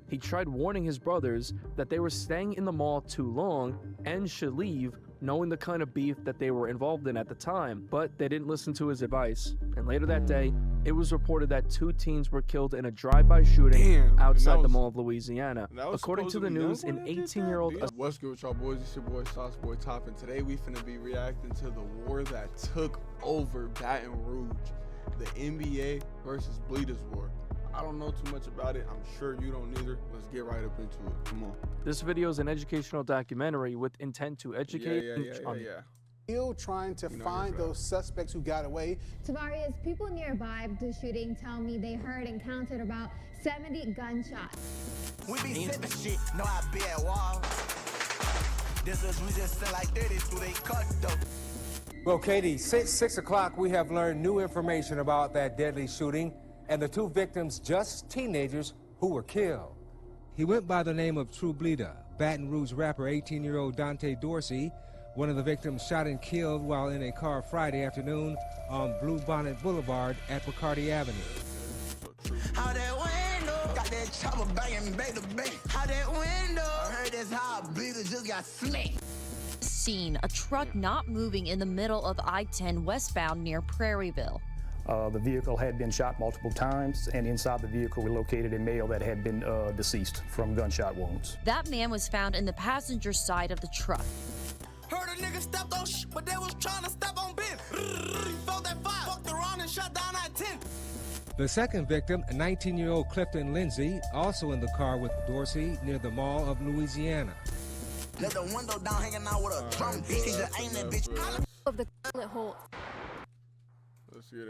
He tried warning his brothers that they were staying in the mall too long and should leave, knowing the kind of beef that they were involved in at the time, but they didn't listen to his advice. And later that day, it was reported that 2 teens were killed in a drive-by shooting outside the Mall of Louisiana. According to the news, an 18-year-old... What's good with y'all boys? It's your boy Sauce Boy Top, and today we finna be reacting to the war that took over Baton Rouge, the NBA versus Bleedas war. I don't know too much about it. I'm sure you don't either. Let's get right up into it. Come on. This video is an educational documentary with intent to educate. Still trying to find those suspects who got away. Tavarius, people nearby the shooting tell me they heard and counted about 70 gunshots. We be sipping shit, no I be at wall. This is we just sell like 30 through they cut though. Well, Katie, since 6 o'clock, we have learned new information about that deadly shooting and the 2 victims, just teenagers, who were killed. He went by the name of True Bleeda, Baton Rouge rapper 18-year-old Dante Dorsey, one of the victims shot and killed while in a car Friday afternoon on Blue Bonnet Boulevard at Bacardi Avenue. How that window got that chopper banging back to back. How that window, I heard that's how Bleedas just got smacked. Scene, a truck not moving in the middle of I-10 westbound near Prairieville. The vehicle had been shot multiple times, and inside the vehicle we located a male that had been deceased from gunshot wounds. That man was found in the passenger side of the truck. Heard a nigga stepped on but they was trying to step on Ben. Felt that fire, fucked around and shot down I-10. The second victim, 19-year-old Clifton Lindsay, also in the car with Dorsey near the Mall of Louisiana. Let the window down hanging out with a drum bitch. He just ain't that bitch. Of the hole.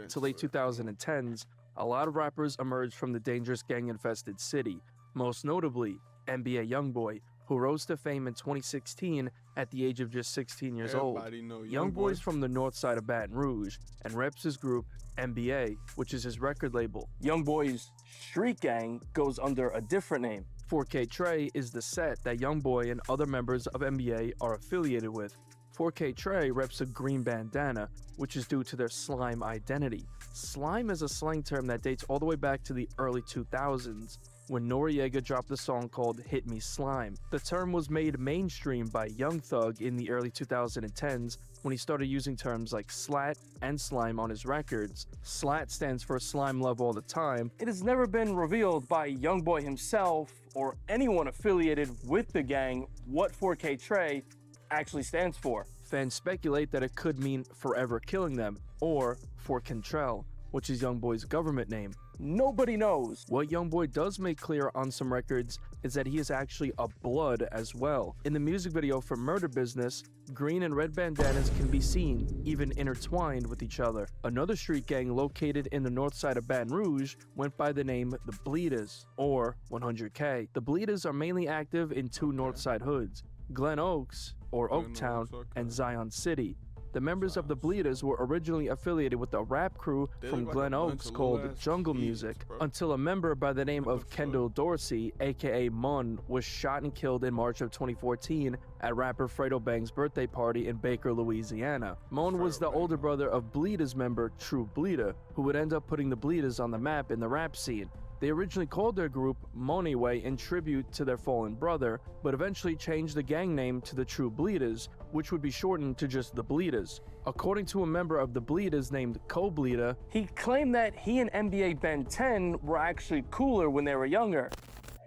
To late 2010s, a lot of rappers emerged from the dangerous gang-infested city, most notably NBA YoungBoy, who rose to fame in 2016 at the age of just 16 years old. YoungBoy's from the north side of Baton Rouge and reps his group NBA, which is his record label. YoungBoy's street gang goes under a different name. 4K Trey is the set that YoungBoy and other members of NBA are affiliated with. 4K Trey reps a green bandana, which is due to their slime identity. Slime is a slang term that dates all the way back to the early 2000s, when Noriega dropped a song called Hit Me Slime. The term was made mainstream by Young Thug in the early 2010s when he started using terms like slat and slime on his records. Slat stands for slime love all the time. It has never been revealed by YoungBoy himself or anyone affiliated with the gang what 4K Trey actually stands for. Fans speculate that it could mean forever killing them, or for Cantrell, which is YoungBoy's government name. Nobody knows. What YoungBoy does make clear on some records is that he is actually a blood as well. In the music video for Murder Business, green and red bandanas can be seen, even intertwined with each other. Another street gang located in the north side of Baton Rouge went by the name the Bleedas, or 100K. The Bleedas are mainly active in 2 north side hoods, Glen Oaks, or Oaktown, and Zion City. The members of the Bleedas were originally affiliated with a rap crew from Glen Oaks called Jungle Music, until a member by the name of Kendall Dorsey, aka Mun, was shot and killed in March of 2014 at rapper Fredo Bang's birthday party in Baker, Louisiana. Mun was the older brother of Bleedas member True Bleeda, who would end up putting the Bleedas on the map in the rap scene. They originally called their group Moneyway in tribute to their fallen brother, but eventually changed the gang name to the True Bleedas, which would be shortened to just the Bleedas. According to a member of the Bleedas named Co-Bleeda, he claimed that he and NBA Ben 10 were actually cooler when they were younger.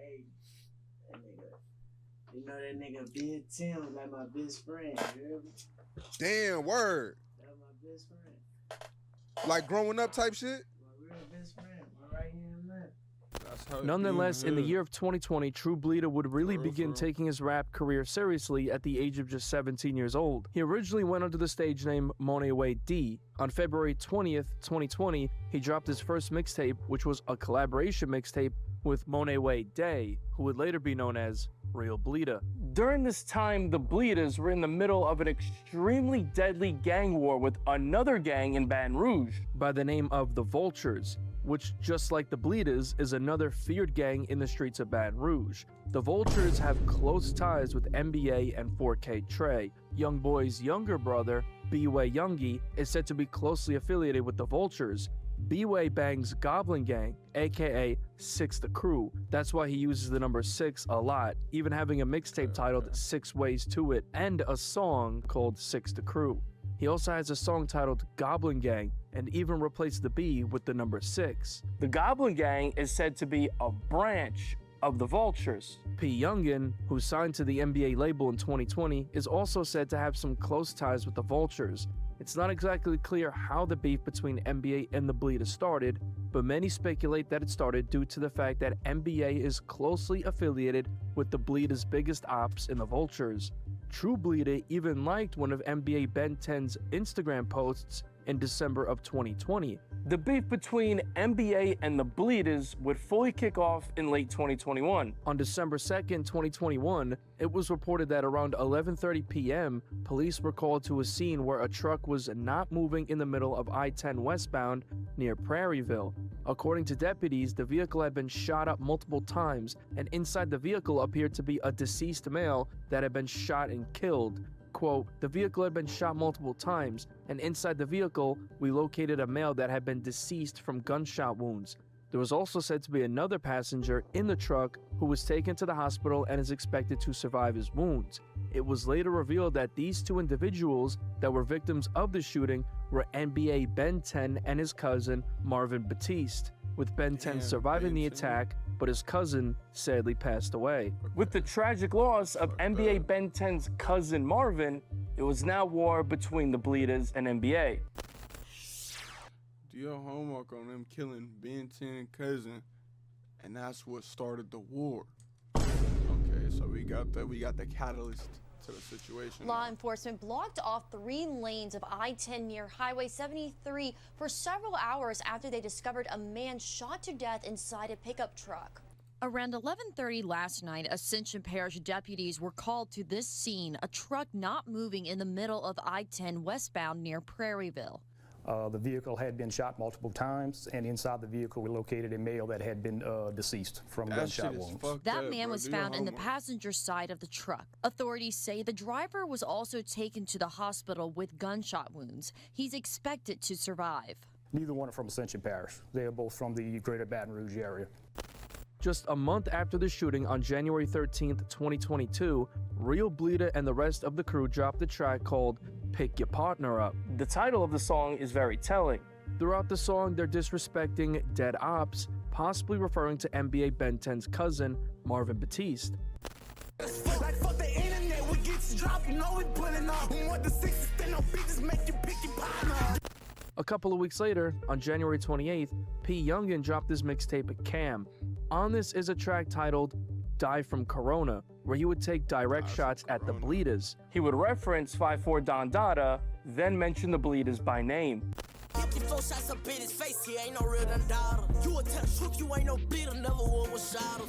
Hey, that nigga, you know that nigga Ben 10 was like my best friend, you hear me? Damn, word. That was my best friend. Like growing up type shit? My real best friend, my right hand man. Nonetheless, in the year of 2020, True Bleeda would really begin taking his rap career seriously at the age of just 17 years old. He originally went under the stage name Moneyway D. On February 20th, 2020, he dropped his first mixtape, which was a collaboration mixtape with Moneyway d.a.e, who would later be known as Real Bleeda. During this time, the Bleedas were in the middle of an extremely deadly gang war with another gang in Baton Rouge by the name of the Vultures, which, just like the Bleedas, is another feared gang in the streets of Baton Rouge. The Vultures have close ties with NBA and 4K Trey. YoungBoy's younger brother, B-Way Youngie, is said to be closely affiliated with the Vultures. B-Way bangs Goblin Gang, aka Six the Crew. That's why he uses the number 6 a lot, even having a mixtape titled 6 Ways to It and a song called Six the Crew. He also has a song titled Goblin Gang and even replaced the B with the number 6. The Goblin Gang is said to be a branch of the Vultures. P. Youngin, who signed to the NBA label in 2020, is also said to have some close ties with the Vultures. It's not exactly clear how the beef between NBA and the Bleedas started, but many speculate that it started due to the fact that NBA is closely affiliated with the Bleedas' biggest ops in the Vultures. True Bleeda even liked one of NBA Ben 10's Instagram posts in December of 2020. The beef between NBA and the Bleedas would fully kick off in late 2021. On December 2nd, 2021, it was reported that around 11:30 p.m., police were called to a scene where a truck was not moving in the middle of I-10 westbound near Prairieville. According to deputies, the vehicle had been shot up multiple times, and inside the vehicle appeared to be a deceased male that had been shot and killed. Quote, the vehicle had been shot multiple times, and inside the vehicle, we located a male that had been deceased from gunshot wounds. There was also said to be another passenger in the truck who was taken to the hospital and is expected to survive his wounds. It was later revealed that these two individuals that were victims of the shooting were NBA Ben 10 and his cousin Marvin Batiste, with Ben 10 surviving the attack, but his cousin sadly passed away. With the tragic loss of NBA Ben 10's cousin Marvin, it was now war between the Bleedas and NBA. Do your homework on them killing Ben 10 cousin, and that's what started the war. Okay, so we got the catalyst to the situation. Law enforcement blocked off 3 lanes of I-10 near Highway 73 for several hours after they discovered a man shot to death inside a pickup truck. Around 11:30 last night, Ascension Parish deputies were called to this scene, a truck not moving in the middle of I-10 westbound near Prairieville. The vehicle had been shot multiple times, and inside the vehicle we located a male that had been deceased from gunshot wounds. That man was found in the passenger side of the truck. Authorities say the driver was also taken to the hospital with gunshot wounds. He's expected to survive. Neither one are from Ascension Parish. They are both from the greater Baton Rouge area. Just a month after the shooting on January 13th, 2022, Real Bleeda and the rest of the crew dropped a track called Pick Your Partner Up. The title of the song is very telling. Throughout the song, they're disrespecting dead ops, possibly referring to NBA Ben 10's cousin, Marvin Batiste. Like fuck the internet, we get you dropped, you know we pulling off. What the 6 stand up bitches make you pick your partner. A couple of weeks later, on January 28th, P. Youngin dropped his mixtape Cam. On this is a track titled Die From Corona, where he would take direct shots at the Bleedas. He would reference 5'4" Don Dada, then mention the Bleedas by name. 54 shots up in his face, he ain't no real Don Dada. You will tell the truth, you ain't no Bleeda, never one was shot.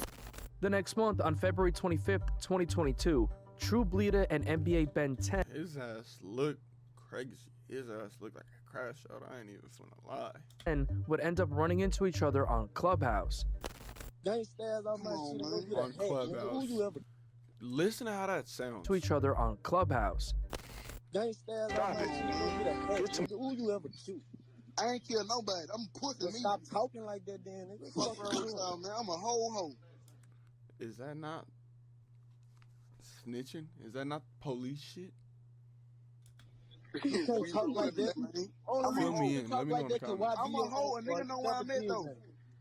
The next month, on February 25th, 2022, True Bleeda and NBA Ben 10. His ass looked crazy. His ass looked like a crash out. I ain't even finna lie. And would end up running into each other on Clubhouse. On Clubhouse. Listen to how that sounds. To each other on Clubhouse. Who you ever shoot? I ain't kill nobody. I'm pussy. Stop talking like that, then. Fuck around, man. I'm a whole hoe. Is that not snitching? Is that not police shit? You can't talk like that, man. Fill me in. Let me know in the comments. I'm a hoe, and nigga know where I'm at, though.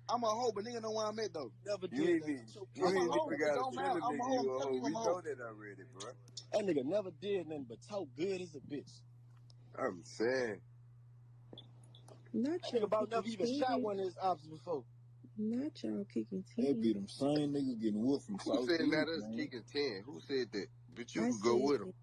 I'm a hoe, but nigga know where I'm at, though. Never did. You ain't figure out a nigga you a hoe. We know that already, bro. That nigga never did nothing but talk good as a bitch. I'm saying. Not y'all about never even shot one of his ops before. Not y'all kicking 10. That be them same niggas getting whooped from South. Who said that us kicking 10? Who said that? But you can go with them.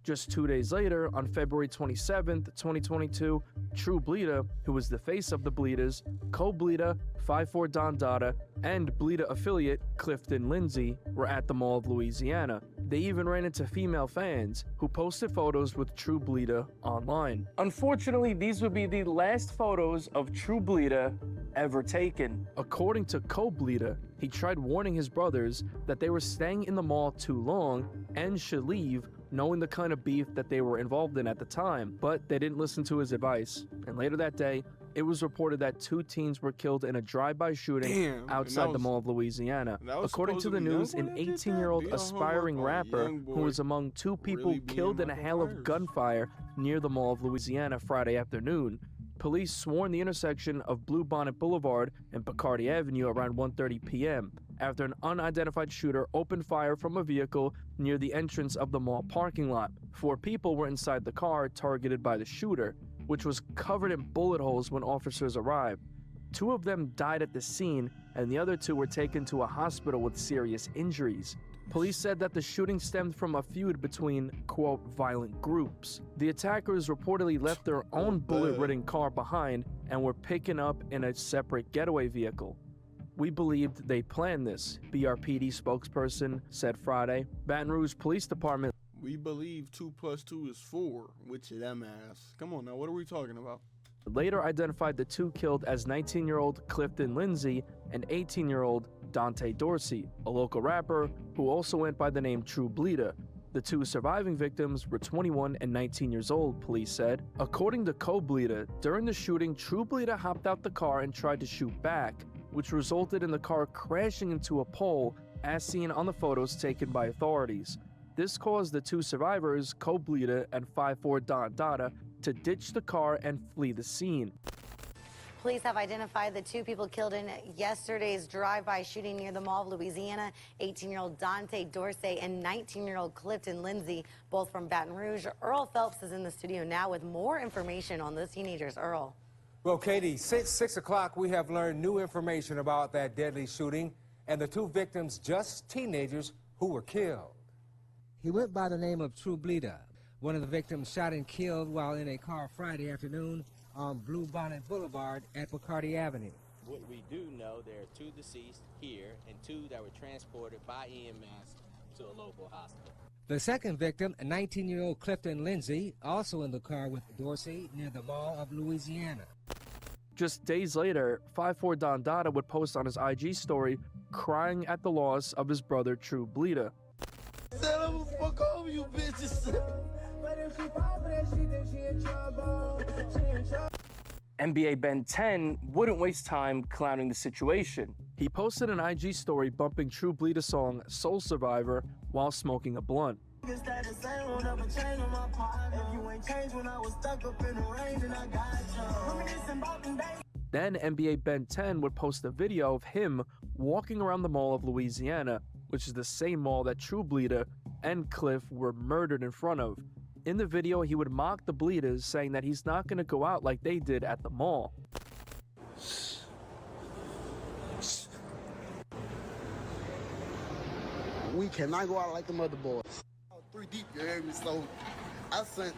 Just 2 days later, on February 27th, 2022, True Bleeda, who was the face of the Bleedas, co-Bleeda, 5'4" Don Dada, and Bleeda affiliate Clifton Lindsay were at the Mall of Louisiana. They even ran into female fans who posted photos with True Bleeda online. Unfortunately, these would be the last photos of True Bleeda ever taken. According to co-Bleeda, he tried warning his brothers that they were staying in the mall too long and should leave, knowing the kind of beef that they were involved in at the time, but they didn't listen to his advice. And later that day, it was reported that 2 teens were killed in a drive-by shooting outside the Mall of Louisiana. According to the news, an 18-year-old aspiring rapper who was among 2 people killed in a hail of gunfire near the Mall of Louisiana Friday afternoon. Police swarmed the intersection of Bluebonnet Boulevard and Bacardi Avenue around 1:30 p.m. after an unidentified shooter opened fire from a vehicle near the entrance of the mall parking lot. 4 people were inside the car targeted by the shooter, which was covered in bullet holes when officers arrived. 2 of them died at the scene, and the other 2 were taken to a hospital with serious injuries. Police said that the shooting stemmed from a feud between, quote, violent groups. The attackers reportedly left their own bullet-ridden car behind and were picking up in a separate getaway vehicle. We believed they planned this, BRPD spokesperson said Friday. Baton Rouge Police Department. We believe 2 + 2 is 4, which is them ass. Come on now, what are we talking about? Later identified the 2 killed as 19-year-old Clifton Lindsay and 18-year-old Dante Dorsey, a local rapper who also went by the name True Bleeda. The 2 surviving victims were 21 and 19 years old, police said. According to Co-Bleeda, during the shooting, True Bleeda hopped out the car and tried to shoot back, which resulted in the car crashing into a pole, as seen on the photos taken by authorities. This caused the 2 survivors, Co-Bleeda and 5'4" d.a.e, to ditch the car and flee the scene. Police have identified the 2 people killed in yesterday's drive-by shooting near the Mall of Louisiana, 18-year-old Dante Dorsey and 19-year-old Clifton Lindsay, both from Baton Rouge. Earl Phelps is in the studio now with more information on those teenagers. Earl. Well, Katie, since 6 o'clock, we have learned new information about that deadly shooting and the 2 victims, just teenagers, who were killed. He went by the name of True Bleeda. One of the victims shot and killed while in a car Friday afternoon on Bluebonnet Boulevard at Bacardi Avenue. What we do know, there are 2 deceased here and 2 that were transported by EMS to a local hospital. The second victim, a 19-year-old Clifton Lindsay, also in the car with Dorsey near the Mall of Louisiana. Just days later, 5'4" d.a.e would post on his IG story crying at the loss of his brother True Bleeda. Fuck over you bitches. NBA Ben 10 wouldn't waste time clowning the situation. He posted an IG story bumping True Bleeda's song Soul Survivor while smoking a blunt. Then NBA Ben 10 would post a video of him walking around the Mall of Louisiana, which is the same mall that True Bleeda and Cliff were murdered in front of. In the video, he would mock the Bleedas, saying that he's not going to go out like they did at the mall. We cannot go out like the mother boys. 3 deep, you heard me? So I sent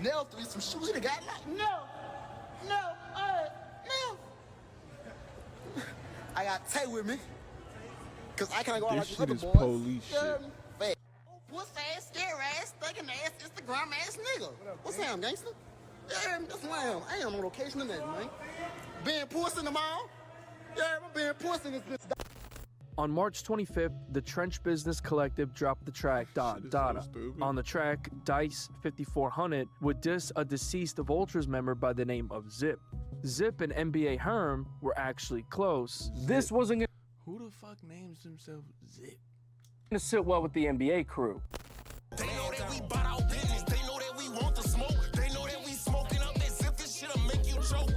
Nell 3 some shoes. He got like, no, I got Tay with me, cause I can't go out like the other boys. Police shit. Puss ass, scare ass, thuggin' ass, Instagram ass nigga. What's up, gangster? Yeah, that's who I am. I am on location in that, man. Being puss in the mall. Yeah, I'm being puss in this bitch. On March 25th, the Trench Business Collective dropped the track d.a.e. On the track, d.a.e 5400 would diss a deceased Vultures member by the name of Zip. Zip and NBA Herm were actually close. This wasn't Who the fuck names himself Zip? to sit well with the NBA crew. They know that we bought our business. They know that we want the smoke. They know that we smoking up that zip. This shit'll make you choke.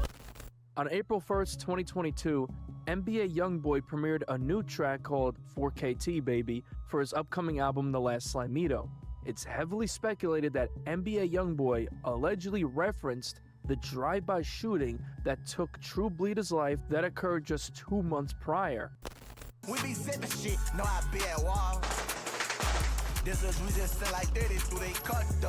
On April 1st, 2022, NBA YoungBoy premiered a new track called 4KT Baby for his upcoming album The Last Slimito. It's heavily speculated that NBA YoungBoy allegedly referenced the drive-by shooting that took True Bleeda's life that occurred just 2 months prior. We be sipping shit, no I be at wall. This is we just sell like 30 through they cut though.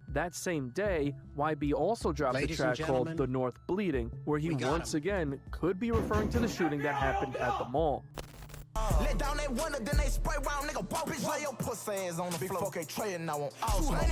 That same day, YB also dropped a track called The North Bleeding, where he once again could be referring to the shooting that happened at the mall. Let down that window, then they spray round nigga, bitch, lay your pussy ass on the floor. Big 4K trading now on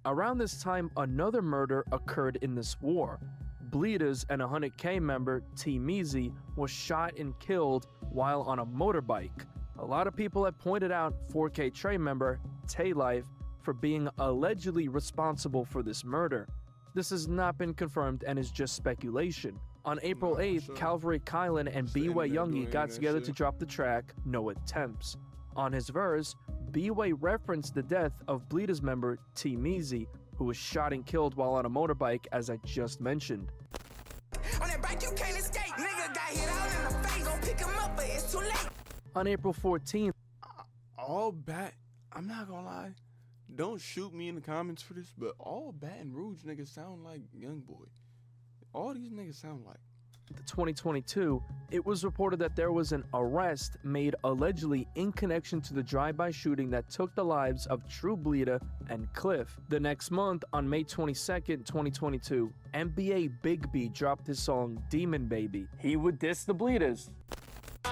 Around this time, another murder occurred in this war. Bleedas and a 100K member, T. Measy, was shot and killed while on a motorbike. A lot of people have pointed out 4K Trey member, Tay Life, for being allegedly responsible for this murder. This has not been confirmed and is just speculation. On April 8th, Calvary Kylan and B-Way Youngie got together to drop the track No Attempts. On his verse, B-Way referenced the death of Bleedas member T-Meezy, who was shot and killed while on a motorbike, as I just mentioned. On that bike you can't escape, nigga got hit out in the face, gon' pick him up, but it's too late. On April 14th, I'm not gonna lie, don't shoot me in the comments for this, but all Baton Rouge niggas sound like Youngboy. All these niggas sound like. 2022, it was reported that there was an arrest made allegedly in connection to the drive-by shooting that took the lives of True Bleeda and Cliff. The next month, on May 22nd, 2022, NBA Big B dropped his song Demon Baby. He would diss the Bleedas.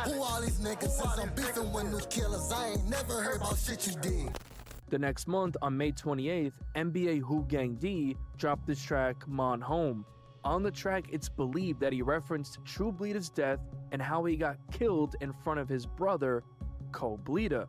Who all these niggas since I'm beefing with new killers? I ain't never heard about shit you did. The next month, on May 28th, NBA Who Gang D dropped this track Mon Home. On the track, it's believed that he referenced True Bleeda's death and how he got killed in front of his brother, Bleeda.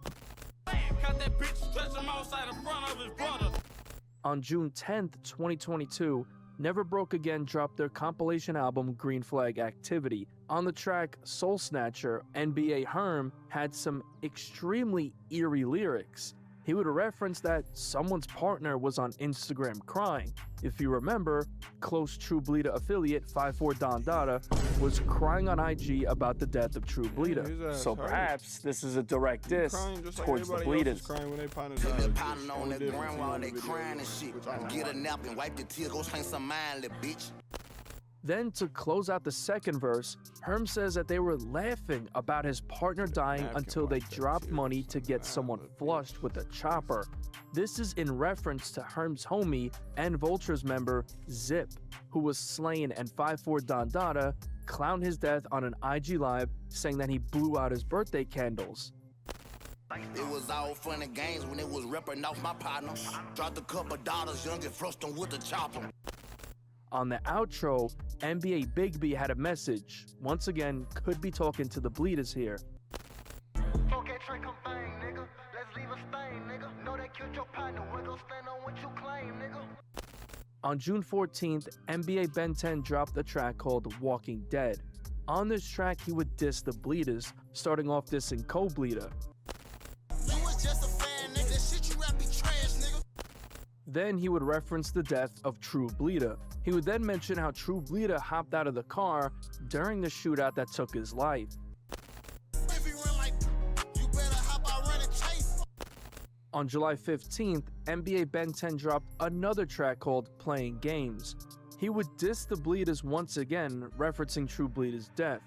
On June 10th, 2022, Never Broke Again dropped their compilation album Green Flag Activity. On the track Soul Snatcher, NBA Herm had some extremely eerie lyrics. He would reference that someone's partner was on Instagram crying. If you remember, close True Bleeda affiliate 54 Don Dada was crying on IG about the death of True Bleeda. So perhaps this is a direct diss towards the Bleedas. Pounding on that ground while they crying and shit. Get a nap and wipe the tears, go train some mind, little bitch. Then, to close out the second verse, Herm says that they were laughing about his partner dying until they dropped money to get someone flushed with a chopper. This is in reference to Herm's homie and Vultures member Zip, who was slain, and 54 Don Dada clowned his death on an IG Live, saying that he blew out his birthday candles. It was all fun and games when it was ripping off my partner. Dropped a couple dollars, young and flushed him with the chopper. On the outro, NBA Big B had a message. Once again, could be talking to the Bleedas here. On June 14th, NBA Ben 10 dropped a track called Walking Dead. On this track, he would diss the Bleedas, starting off dissing Bleeda. Then he would reference the death of True Bleeda. He would then mention how True Bleeda hopped out of the car during the shootout that took his life. On July 15th, NBA Ben 10 dropped another track called Playing Games. He would diss the Bleedas once again, referencing True Bleeda's death,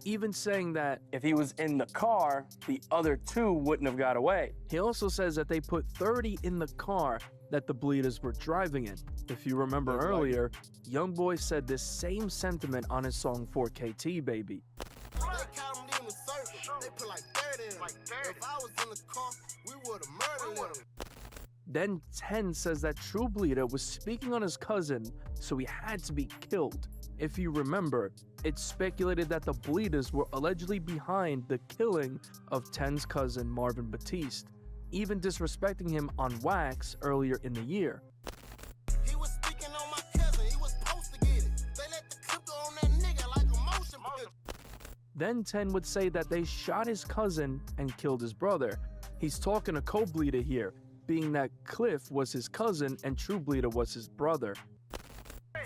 even saying that if he was in the car, the other two wouldn't have got away. He also says that they put 30 in the car that the Bleedas were driving in. If you remember earlier, Youngboy said this same sentiment on his song 4KT Baby. Then 10 says that True Bleeda was speaking on his cousin, so he had to be killed. If you remember, it's speculated that the Bleedas were allegedly behind the killing of 10's cousin Marvin Batiste, even disrespecting him on wax earlier in the year. He was speaking on my cousin, he was supposed to get it. They let the clip go on that nigga like a motion picture. Then 10 would say that they shot his cousin and killed his brother. He's talking to Bleeda here, being that Cliff was his cousin and True Bleeda was his brother.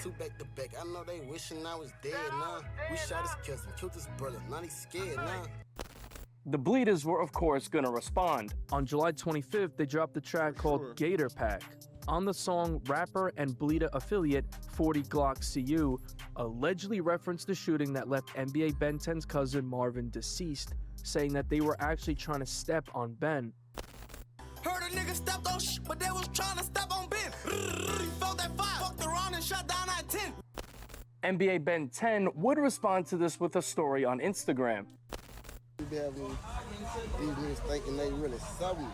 Two back to back, I know they wishing I was dead now. We shot his cousin, killed his brother, now he's scared now. The Bleedas were, of course, gonna respond. On July 25th, they dropped the track called Gator Pack. On the song, rapper and Bleeda affiliate 40 Glock CU allegedly referenced the shooting that left NBA Ben 10's cousin Marvin deceased, saying that they were actually trying to step on Ben. Heard a nigga stepped on but they was trying to step on Ben. Felt that fire, fucked around and shut down that 10. NBA Ben 10 would respond to this with a story on Instagram. You be having these niggas thinking they really something.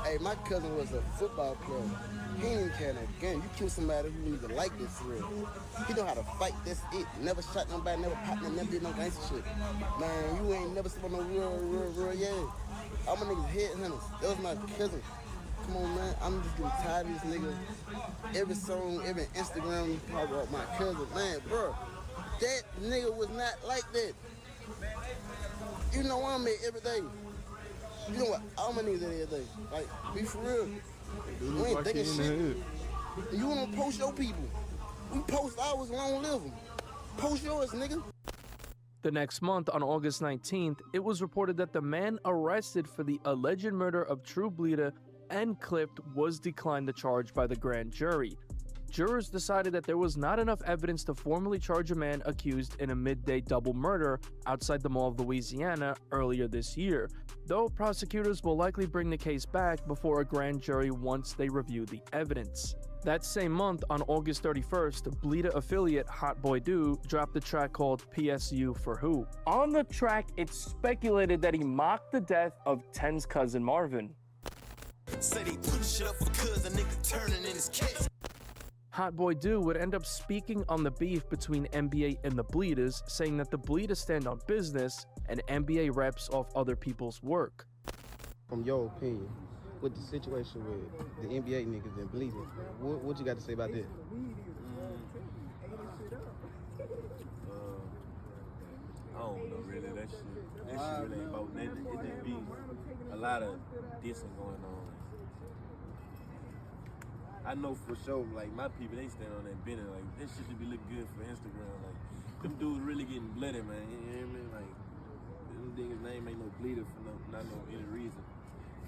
Hey, my cousin was a football player. He ain't carry no gun. You kill somebody who even like this for real. He know how to fight, that's it. Never shot nobody, never popped, never did no gangster shit. Man, you ain't never seen no real, yeah. All my niggas headhunters. That was my cousin. come on, man. I'm just getting tired of this nigga. Every song, every Instagram, you talk about my cousin. Man, bro, that nigga was not like that. You know I'm at every day. You know what? All my niggas at every day. Like, be for real. We ain't thinking shit. You wanna post your people. We post ours, we don't live them. Post yours, nigga. The next month, on August 19th, it was reported that the man arrested for the alleged murder of True Bleeda and clipped was declined the charge by the grand jury. Jurors decided that there was not enough evidence to formally charge a man accused in a midday double murder outside the Mall of Louisiana earlier this year, though prosecutors will likely bring the case back before a grand jury once they review the evidence. That same month, on August 31st, Bleeda affiliate Hot Boy Do dropped a track called PSU for Who. On the track, it's speculated that he mocked the death of Ten's cousin Marvin. Said he put shit up for cuz a nigga turning in his case. Hot Boy Do would end up speaking on the beef between NBA and the Bleedas, saying that the Bleedas stand on business and NBA reps off other people's work. From your opinion, with the situation with the NBA niggas and Bleedas, what you got to say about that? I don't know really. That shit really ain't about nothing. It just be a lot of dissing going on. I know for sure, like, my people, they stand on that bending. Like, that shit should be looking good for Instagram. Like, them dudes really getting bloody, man. You hear me? Like, them niggas' name ain't no Bleeder for not no any reason.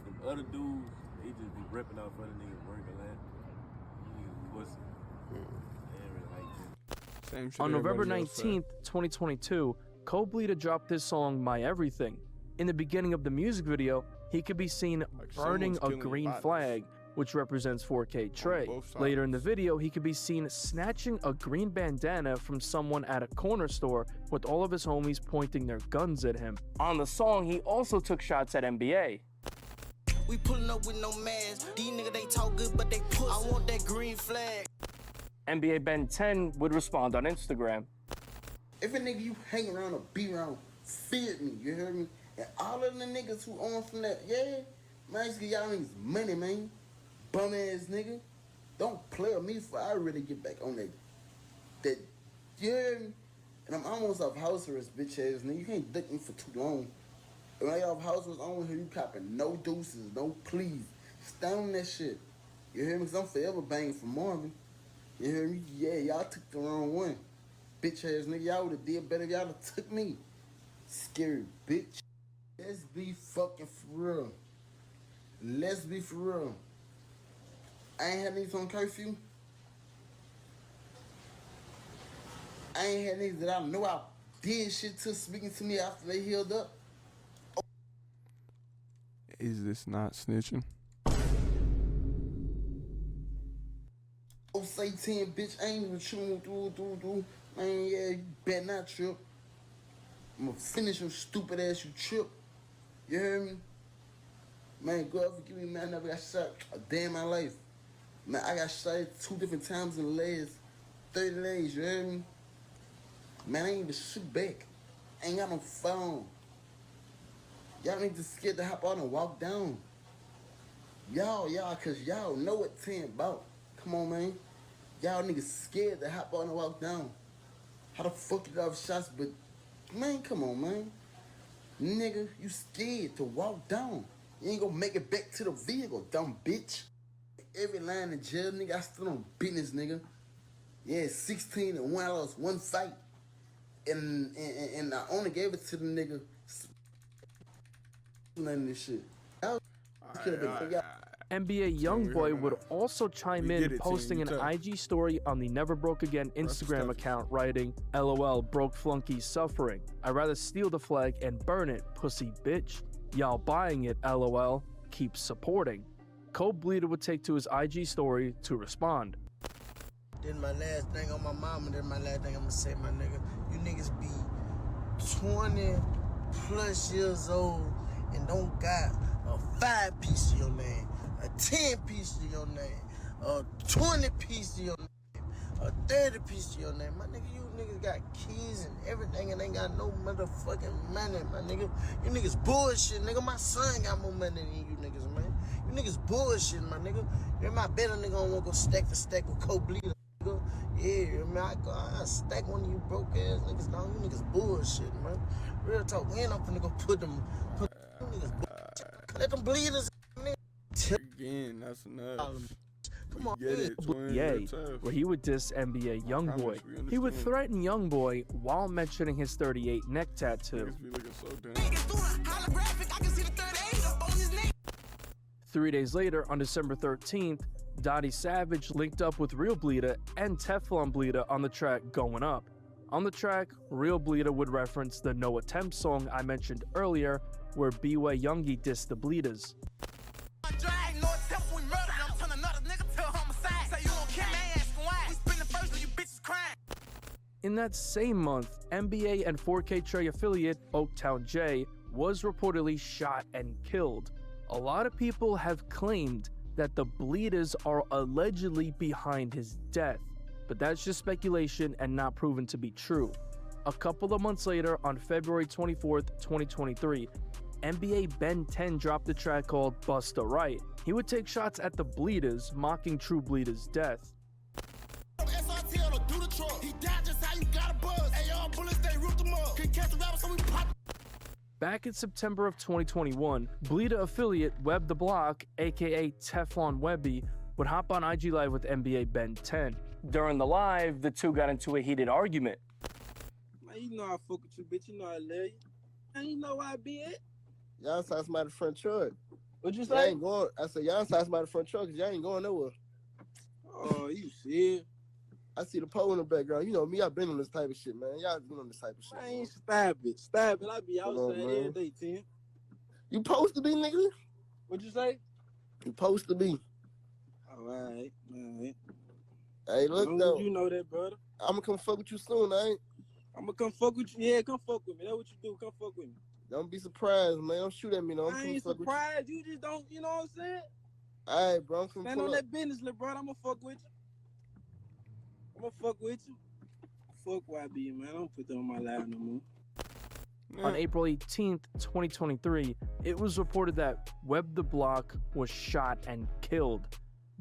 Them other dudes, they just be repping out for the niggas work a lot. Niggas pussy. They ain't really like that. Same shit On November everybody else 19th, 2022, Bleeda dropped his song My Everything. In the beginning of the music video, he could be seen burning a green flag, which represents 4K Trey. Later in the video, he could be seen snatching a green bandana from someone at a corner store with all of his homies pointing their guns at him. On the song, he also took shots at NBA. We pulling up with no mask. These niggas, they talk good, but they pussy. I want that green flag. NBA Ben 10 would respond on Instagram. If a nigga you hang around or be around, feed me, you hear me? And all of the niggas who on from that, yeah, man, just give y'all niggas money, man. Bum ass nigga. Don't play with me for I really get back on that, you hear me? And I'm almost off house arrest, bitch ass nigga. You can't dick me for too long. And when I off house arrest, I don't hear you copping no deuces, no please. Stand on that shit. You hear me? Cause I'm forever banging for Marvin. You hear me? Yeah, y'all took the wrong one. Bitch ass nigga, y'all would've did better if y'all have took me. Scary bitch. Let's be fucking for real. Let's be for real. I ain't had niggas on curfew. I ain't had niggas that I know I did shit to speaking to me after they healed up. Is this not snitching? Oh, say 10, bitch, I ain't even tripping. Man, yeah, you better not trip. I'm gonna finish your stupid ass, you trip. You hear me? Man, God forgive me, man, I never got shot a day in my life. Man, I got shot 2 different times in the last 30 days, you hear me? Man, I ain't even shoot back. I ain't got no phone. Y'all niggas scared to hop out and walk down. Y'all, cause y'all know what 10 about. Come on, man. Y'all niggas scared to hop out and walk down. How the fuck you got shots, but, man, come on, man. Nigga, you scared to walk down. You ain't gonna make it back to the vehicle, dumb bitch. Every line in jail, nigga, I stood on business, nigga. Yeah, 16 and 1, I lost 1 fight. And I only gave it to the nigga. None of this shit. NBA Youngboy would also chime in, posting an IG story on the Never Broke Again Instagram account, writing, "LOL, broke flunkies suffering. I'd rather steal the flag and burn it, pussy bitch. Y'all buying it, LOL. Keep supporting." Bleeda would take to his IG story to respond. Then my last thing on my mama, then my last thing I'm gonna say, my nigga. You niggas be 20 plus years old and don't got a 5 piece of your name, a 10 piece of your name, a 20 piece of your name, a 30 piece of your name. My nigga, you niggas got keys and everything and ain't got no motherfucking money, my nigga. You niggas bullshit, nigga. My son got more money than you niggas, man. You niggas bullshit, my nigga. You're my better nigga gonna go stack to stack with Bleedas, nigga. Yeah, man, I stack one of you broke ass niggas down. You niggas bullshit, man. Real talk, we ain't up finna go put them niggas bullshit. Let them Bleedas, nigga. Again, that's enough. Come on, Get it, twin. D.a.e, where he would diss NBA Youngboy. He would threaten Youngboy while mentioning his 38 neck tattoo. 3 days later, on December 13th, Dottie Savage linked up with Real Bleeda and Teflon Bleeda on the track Going Up. On the track, Real Bleeda would reference the No Attempt song I mentioned earlier, where B.way Youngie dissed the Bleedas. In that same month, NBA and 4K Trey affiliate Oaktown J was reportedly shot and killed. A lot of people have claimed that the Bleedas are allegedly behind his death, but that's just speculation and not proven to be true. A couple of months later, on February 24th, 2023, NBA Ben 10 dropped a track called Busta Right. He would take shots at the Bleedas, mocking True Bleeda's death. Back in September of 2021, Bleeda affiliate Web the Block, aka Teflon Webby, would hop on IG Live with NBA Ben 10. During the live, the two got into a heated argument. Man, you know I fuck with you, bitch. You know I love you. And you know where I be at? Y'all inside somebody's front truck. What'd you say? I said, y'all inside somebody's front truck because y'all ain't going nowhere. Oh, you see? I see the pole in the background. You know me, I've been on this type of shit, man. Y'all been on this type of shit. I ain't stab it. I be outside every day, Tim. You supposed to be, nigga? What'd you say? You supposed to be. All right. Hey, look though. You know that, brother. I'ma come fuck with you soon, ain't? I'ma come fuck with you. Yeah, come fuck with me. That's what you do. Come fuck with me. Don't be surprised, man. Don't shoot at me, though. I ain't surprised. You just don't, you know what I'm saying? All right, bro. Stand on that business, little brother. I'ma fuck with you. Fuck with you. Fuck YB, man. I don't put that on my live no more. On April 18th, 2023, it was reported that Web the Block was shot and killed.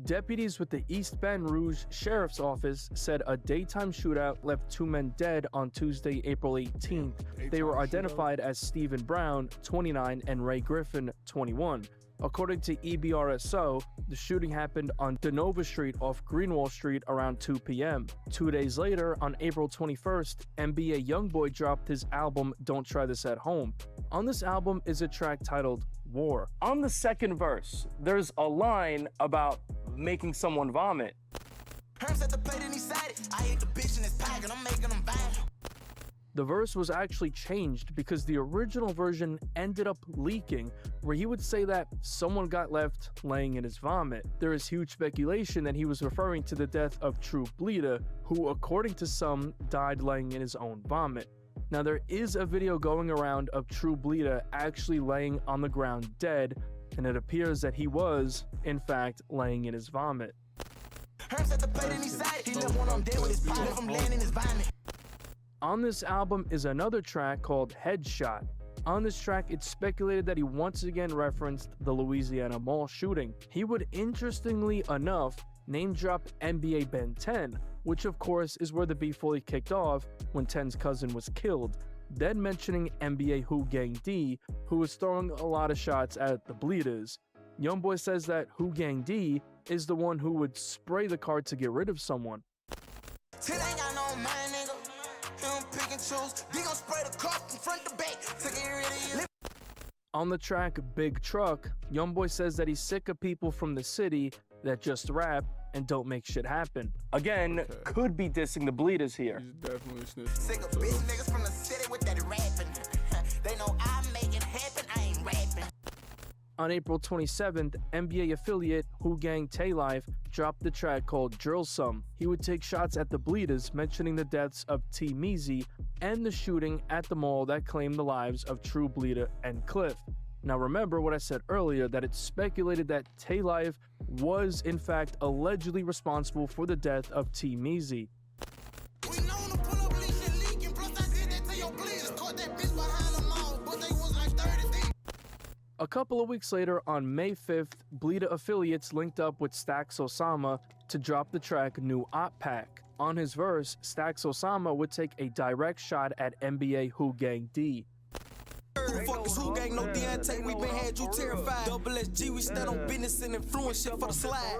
Deputies with the East Baton Rouge Sheriff's Office said a daytime shootout left 2 men dead on Tuesday, April 18th. They were identified as Stephen Brown, 29, and Ray Griffin, 21. According to EBRSO, the shooting happened on Denova Street off Greenwall Street around 2 p.m. 2 days later, on April 21st, NBA Youngboy dropped his album Don't Try This at Home. On this album is a track titled War. On the second verse, there's a line about making someone vomit. The verse was actually changed because the original version ended up leaking, where he would say that someone got left laying in his vomit. There is huge speculation that he was referring to the death of True Bleeda, who according to some died laying in his own vomit. Now there is a video going around of True Bleeda actually laying on the ground dead, and it appears that he was, in fact, laying in his vomit. On this album is another track called Headshot. On this track, it's speculated that he once again referenced the Louisiana mall shooting. He would, interestingly enough, name drop NBA Ben 10, which of course is where the beef fully kicked off when 10's cousin was killed, then mentioning NBA Who Gang D, who was throwing a lot of shots at the Bleedas. Youngboy says that Who Gang D is the one who would spray the car to get rid of someone. On the track Big Truck, Youngboy says that he's sick of people from the city that just rap and don't make shit happen. Again, could be dissing the Bleedas here. He's definitely snitching. Sick of bitch niggas from the city with that rapping. They know I make it happen, I ain't rapping. On April 27th, NBA affiliate Who Gang Tay-Life dropped the track called Drill Some. He would take shots at the Bleedas, mentioning the deaths of T-Meezy and the shooting at the mall that claimed the lives of True Bleeda and Cliff. Now remember what I said earlier, that it's speculated that Tay-Life was in fact allegedly responsible for the death of T-Meezy. We known to pull up A couple of weeks later, on May 5th, Bleeda affiliates linked up with Stax Osama to drop the track New Op Pack. On his verse, Stax Osama would take a direct shot at NBA Who Gang D. Fuck this Who Gang, no d.a.e, we been had you terrified. Double SG, we stand on business and influence shit for the slide.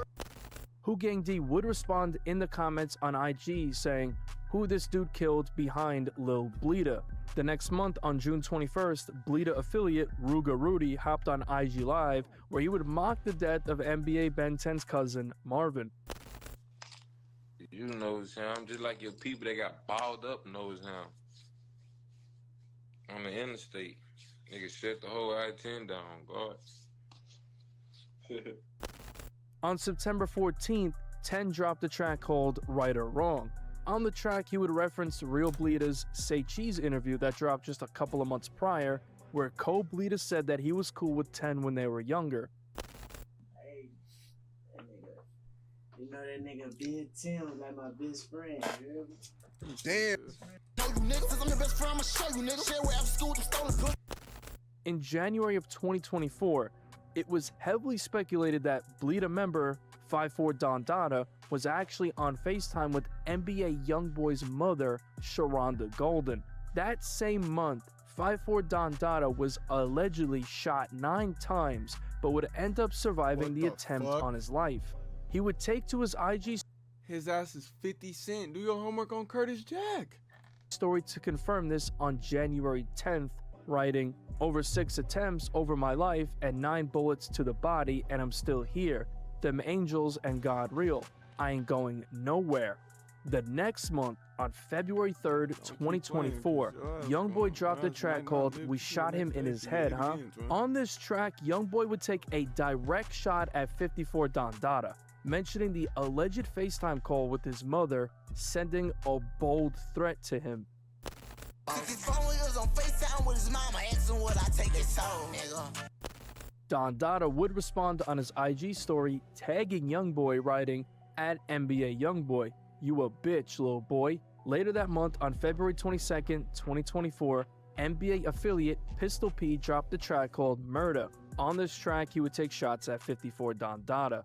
Who Gang D would respond in the comments on IG saying, "Who this dude killed behind Lil Bleeda?" The next month, on June 21st, Bleeda affiliate Ruga Rudy hopped on IG Live where he would mock the death of NBA Ben 10's cousin, Marvin. You knows him, just like your people that got balled up knows him. On the interstate, nigga shut the whole I-10 down, God. On September 14th, 10 dropped a track called Right or Wrong. On the track, he would reference Real Bleeda's Say Cheese interview that dropped just a couple of months prior, where Bleeda said that he was cool with 10 when they were younger. Hey, that nigga. You know that nigga Big Tim was like my best friend, you hear me? Damn. In January of 2024, it was heavily speculated that Bleeda member 54 Don Dada was actually on FaceTime with NBA Youngboy's mother, Sharonda Golden. That same month, 54 Don Dada was allegedly shot 9 times, but would end up surviving the attempt on his life. He would take to his IG His ass is 50 Cent. Do your homework on Curtis Jack. Story to confirm this on January 10th, writing, "Over 6 attempts over my life and 9 bullets to the body, and I'm still here. Them angels and God real. I ain't going nowhere." The next month, on February 3rd, 2024, Youngboy dropped a track called We Shot Him in His Head, Huh? On this track, Youngboy would take a direct shot at 54 Don Dada, mentioning the alleged FaceTime call with his mother, sending a bold threat to him. Don Dada would respond on his IG story, tagging Youngboy, writing, @NBA Youngboy, you a bitch, little boy. Later that month, on February 22nd, 2024, NBA affiliate Pistol P dropped a track called Murder. On this track, he would take shots at 54 Don Dada.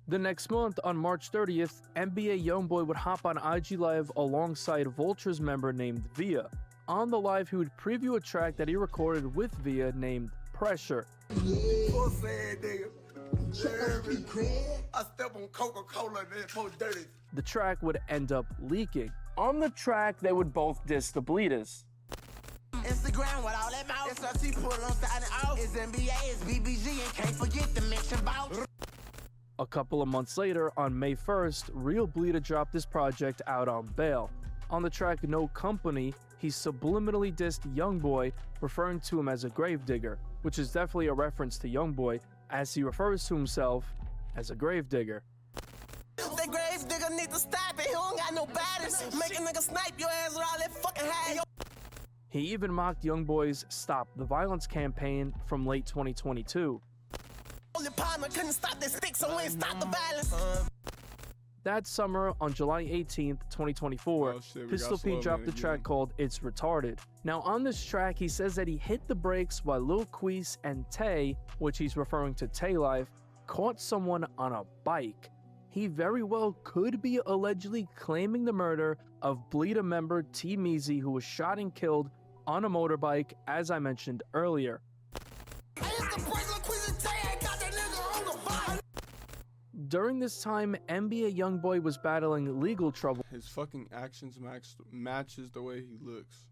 The next month, on March 30th, NBA Youngboy would hop on IG Live alongside Vulture's member named Via. On the live, he would preview a track that he recorded with Via named Pressure. I step on Coca-Cola and then post dirty. The track would end up leaking. On the track, they would both diss the Bleedas. Instagram with all that mouth. SRT pull on side and off. It's NBA, it's BBG, and can't forget the mention about. A couple of months later, on May 1st, Real Bleeda dropped this project out on bail. On the track No Company, he subliminally dissed Youngboy, referring to him as a gravedigger, which is definitely a reference to Youngboy, as he refers to himself as a gravedigger. That gravedigger need to stop it, he don't got no bodies. Make a nigga snipe your ass with all that fucking high. He even mocked Youngboy's Stop the Violence campaign from late 2022. Only partner couldn't stop the stick, so we ain't stop the violence. That summer, on July 18th, 2024, Pistol P dropped the track called It's Retarded. Now on this track, he says that he hit the brakes while Lil Queese and Tay, which he's referring to Tay Life, caught someone on a bike. He very well could be allegedly claiming the murder of Bleeda member T Meezy, who was shot and killed on a motorbike, as I mentioned earlier. During this time, NBA Youngboy was battling legal trouble. His fucking actions matches the way he looks.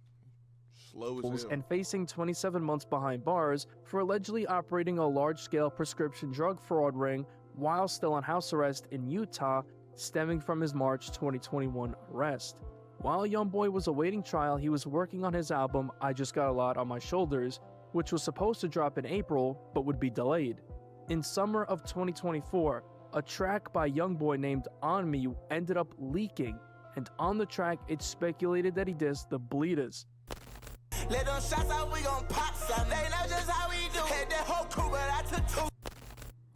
Slow as hell. And facing 27 months behind bars for allegedly operating a large-scale prescription drug fraud ring while still on house arrest in Utah, stemming from his March 2021 arrest. While Youngboy was awaiting trial, he was working on his album I Just Got a Lot on My Shoulders, which was supposed to drop in April, but would be delayed. In summer of 2024, a track by Youngboy named On Me ended up leaking, and on the track, it's speculated that he dissed the Bleedas. Let them shots out, we gon' pop some. They know just how we do. Had that whole crew, but I took two.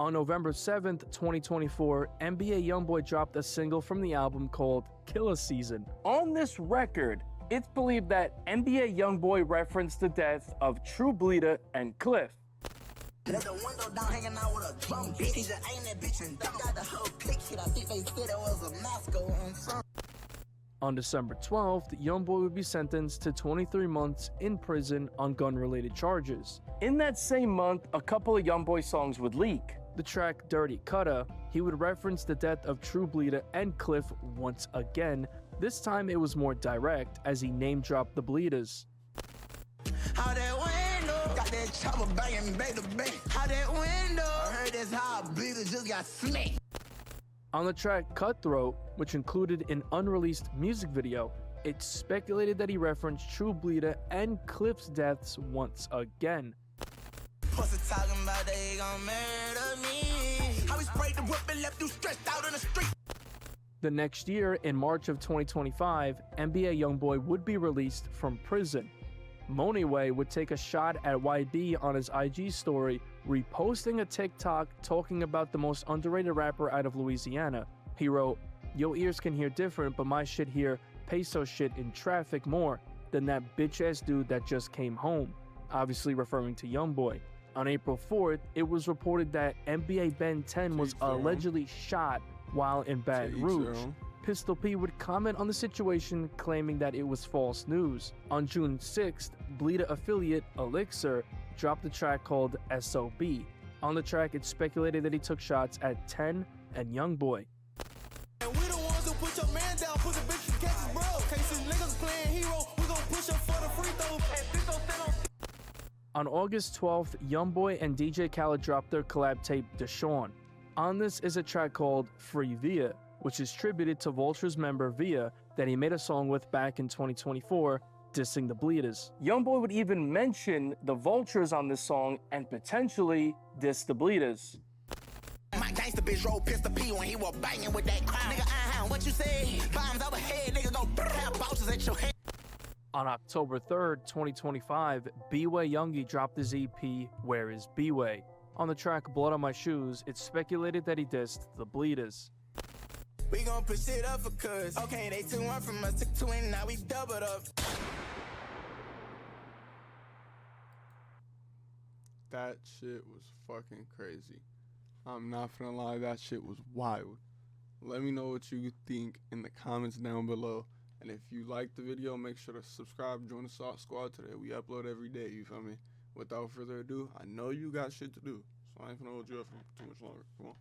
On November 7th, 2024, NBA YoungBoy dropped a single from the album called Killer Season. On this record, it's believed that NBA YoungBoy referenced the death of True Bleeda and Cliff. Let the window down, hanging out with a drum bitch. He just ain't that bitch and got the whole click shit. I think they said it was a Moscow on some. On December 12th, YoungBoy would be sentenced to 23 months in prison on gun-related charges. In that same month, a couple of YoungBoy songs would leak. The track Dirty Cutter, he would reference the death of True Bleeda and Cliff once again. This time it was more direct, as he name-dropped the Bleedas. How that window got that chopper banging back to back. How that window I heard that's how Bleedas just got smacked. On the track Cutthroat, which included an unreleased music video, it's speculated that he referenced True Bleeda and Cliff's deaths once again. Pussy talking about they gon' murder me. How we sprayed the whip and left you stretched out in the street. The next year, in March of 2025, NBA YoungBoy would be released from prison. Moneway would take a shot at YB on his IG story, reposting a TikTok talking about the most underrated rapper out of Louisiana. He wrote, "Your ears can hear different, but my shit here peso shit in traffic more than that bitch-ass dude that just came home," obviously referring to YoungBoy. On April 4th, it was reported that NBA Ben 10 was allegedly shot while in Baton Rouge. Pistol P would comment on the situation, claiming that it was false news. On June 6th, Bleeda affiliate Elixir dropped a track called SOB. On the track, it's speculated that he took shots at 10 and YoungBoy. And we the ones who put your man down, put the bitch in catches, bro. Cases niggas playing hero, we gon' push him for the free throw. On August 12th, YoungBoy and DJ Khaled dropped their collab tape Deshaun. On this is a track called Free Via, which is tributed to Vulture's member Via that he made a song with back in 2024, dissing the Bleedas. YoungBoy would even mention the Vultures on this song and potentially diss the Bleedas. My gangsta bitch roll Pistol P when he was banging with that crowd. Nigga, what you say? Bombs overhead, nigga go have bounces at your head. On October 3rd, 2025, B-Way Youngie dropped his EP, Where Is B-Way? On the track Blood on My Shoes, it's speculated that he dissed the Bleedas. We gon' push it up for cuz. Okay, they 2-1 from us, took 2 and now we doubled up. That shit was fucking crazy. I'm not gonna lie, that shit was wild. Let me know what you think in the comments down below. And if you like the video, make sure to subscribe, join the squad today. We upload every day, you feel me? Without further ado, I know you got shit to do, so I ain't gonna hold you up for too much longer. Come on.